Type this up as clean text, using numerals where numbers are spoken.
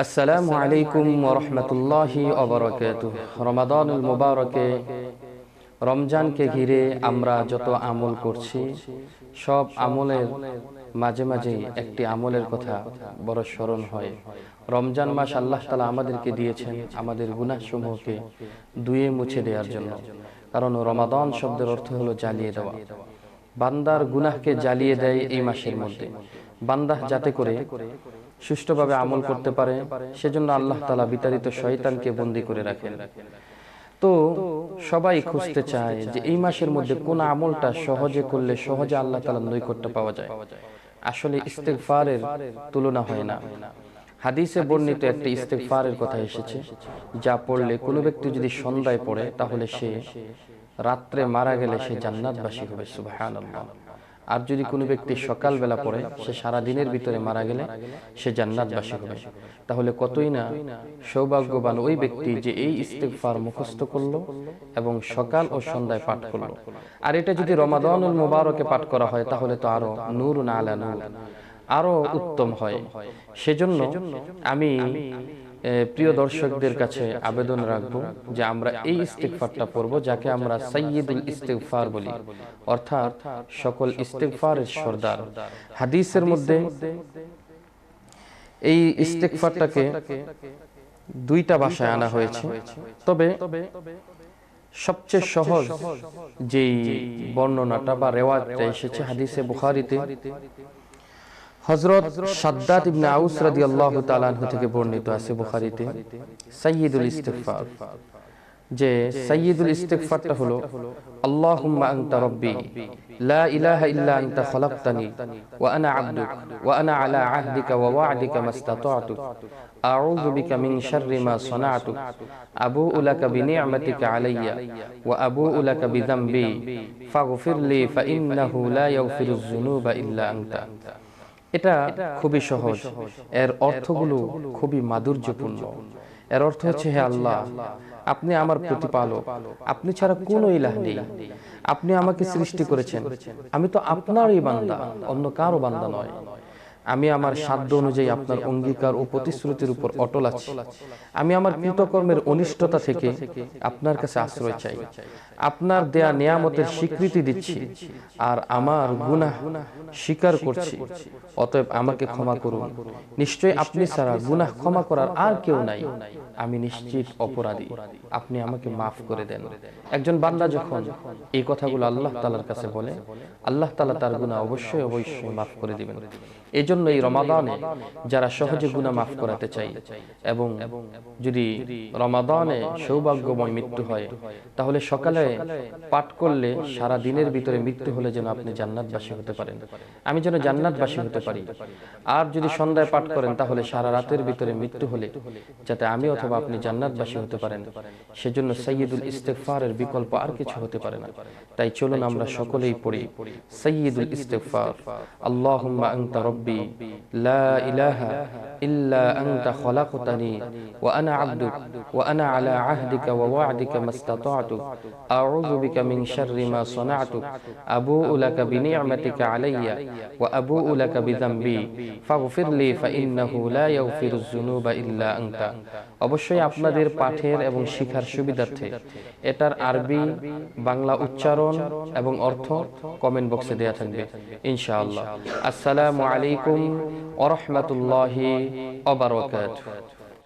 আসসালামু আলাইকুম ওয়া রাহমাতুল্লাহি ওয়া বারাকাতুহু। রমাদানুল মুবারকে রমজানকে ঘিরে আমরা যত আমল করছি, সব আমলের মাঝে মাঝে একটি আমলের কথা বড় স্মরণ হয়। রমজান মাস আল্লাহ তাআলা আমাদেরকে দিয়েছেন আমাদের গুনাহসমূহকে ধুয়ে মুছে দেওয়ার জন্য। কারণ রমাদান শব্দের অর্থ হলো জ্বালিয়ে দেওয়া। বান্দার গুনাহকে জ্বালিয়ে দেয় এই মাসের মধ্যে, বান্দা যাতে করে সুষ্ঠুভাবে আমল করতে পারে, সেজন্য আল্লাহ তাআলা বিতাড়িত শয়তানকে বন্দী করে রাখেন। তো সবাই খুঁজতে চায় যে এই মাসের মধ্যে কোন আমলটা সহজে করলে সহজে আল্লাহ তাআলার নৈকট্য পাওয়া যায়। আসলে ইস্তেগফারের তুলনা হয় না। হাদিসে বর্ণিত একটি ইস্তেগফারের কথা এসেছে, যা পড়লে কোনো ব্যক্তি যদি সন্ধ্যায় পড়ে তাহলে সে রাত্রে মারা গেলে সে জান্নাতবাসী হবে। সুবহানাল্লাহ। আর যদি কোনো ব্যক্তি সকালবেলা পড়ে, সে সারা দিনের ভিতরে মারা গেলে সে জান্নাতবাসী হবে। তাহলে কতই না সৌভাগ্যবান ওই ব্যক্তি যে এই ইস্তেগফার মুখস্থ করলো এবং সকাল ও সন্ধ্যায় পাঠ করলো। আর এটা যদি রমাদানুল মুবারকে পাঠ করা হয় তাহলে তো আরো নূরুন আলা নূর, আরো উত্তম হয়। সেজন্য আমি প্রিয় দর্শকদের কাছে আবেদন রাখবো যে আমরা এই ইস্তেগফারটা পড়ব, যাকে আমরা সাইয়্যিদুল ইস্তেগফার বলি, অর্থাৎ সকল ইস্তেগফারের সর্দার। হাদিসের মধ্যে এই ইস্তেগফারটাকে দুইটা ভাষায় আনা হয়েছে, তবে সবচেয়ে সহজ যেই বর্ণনাটা বা রেওয়ায়তটা এসেছে হাদিসে বুখারীতে হযরত শাদ্দাদ ইবনে আউস রাদিয়াল্লাহু তাআলা আনহু থেকে বর্ণিত আছে বুখারীতে, সাইয়্যিদুল ইস্তেগফার, যে সাইয়্যিদুল ইস্তেগফারটা হলো আল্লাহুম্মা আনতা রাব্বি লা ইলাহা ইল্লা আনতা খালাকতানি ওয়া আনা আবদুক ওয়া আনা আলা আহদিকা ওয়া ওয়া'দিকা মাস্তাতা'তু আউযু বিকা মিন শাররি মা সানা'তু আবু'ু লাকা বিনি'মাতিকা আলাইয়া ওয়া আবু'ু লাকা বিযামবি ফাগফিরলি ফাইন্নাহু লা ইয়াগফিরুয যুনুবা ইল্লা আনতা। এটা খুবই সহজ, এর অর্থগুলো খুবই মাধুর্যপূর্ণ। এর অর্থ হচ্ছে, হে আল্লাহ, আপনি আমার প্রতিপালক, আপনি ছাড়া কোনো ইলাহ নেই, আপনি আমাকে সৃষ্টি করেছেন, আমি তো আপনারই বান্দা, অন্য কারো বান্দা নয়। আমি আমার সাধ্য অনুযায়ী আপনার অঙ্গীকার ও প্রতিশ্রুতির উপর অটল আছি। আমি আমার কৃতকর্মের অনিষ্টতা থেকে আপনার কাছে আশ্রয় চাই, আপনার দেয়া নিয়ামতের স্বীকৃতি দিচ্ছি, আর আমার গুনাহ স্বীকার করছি। অতএব আমাকে ক্ষমা করুন, নিশ্চয়ই আপনি ছাড়া গুনাহ ক্ষমা করার আর কেউ নাই। আমি নিশ্চিত অপরাধী, আপনি আমাকে মাফ করে দেন। একজন বান্দা যখন এই কথাগুলো আল্লাহ তাআলার কাছে বলে, আল্লাহ তাআলা তার গুনাহ অবশ্যই অবশ্যই মাফ করে দিবেন। এজন্য এই রমাদানে যারা সহজে গুনাহ মাফ করাতে চাই, এবং যদি রমাদানে সৌভাগ্যময় মৃত্যু হয়, তাহলে সকালে পাঠ করলে সারা দিনের ভিতরে মৃত্যু হলে যেন আপনি জান্নাতবাসী হতে পারেন, আমি যেন জান্নাতবাসী হতে পারি। আর যদি সন্ধ্যায় পাঠ করেন তাহলে সারা রাতের ভিতরে মৃত্যু হলে যাতে আমি অথবা আপনি জান্নাতবাসী হতে পারেন, সেজন্য সাইয়্যিদুল ইস্তেগফারের বিকল্প আর কিছু হতে পারে না। তাই চলুন আমরা সকলেই পড়ি সাইয়্যিদুল ইস্তেগফার। আল্লাহুম্মা আনতা রাব্বি লা ইলাহা ইল্লা আনতা খালাকতানি ওয়া আনা আবদুক ওয়া আনা আলা আহদিকা ওয়া ওয়া'দিকা মাস্তাতা'তু আউযু বিকা মিন শাররি মা সানা'তু আবু'ু লাকা বিনি'মাতিকা আলাইয়া ওয়া আবু'ু লাকা বিযামবি ফাগফিরলি ফাইন্নাহু লা ইয়াগফিরুয যুনুবা ইল্লা আনতা। অবশ্যই আপনাদের পাঠের এবং শিখার সুবিধার্থে এটার আরবি বাংলা উচ্চারণ এবং অর্থ কমেন্ট বক্সে দেয়া থাকবে ইনশাআল্লাহ। আসসালামু আলাইকুম ওয়া রাহমাতুল্লাহি ওয়া বারাকাতুহু।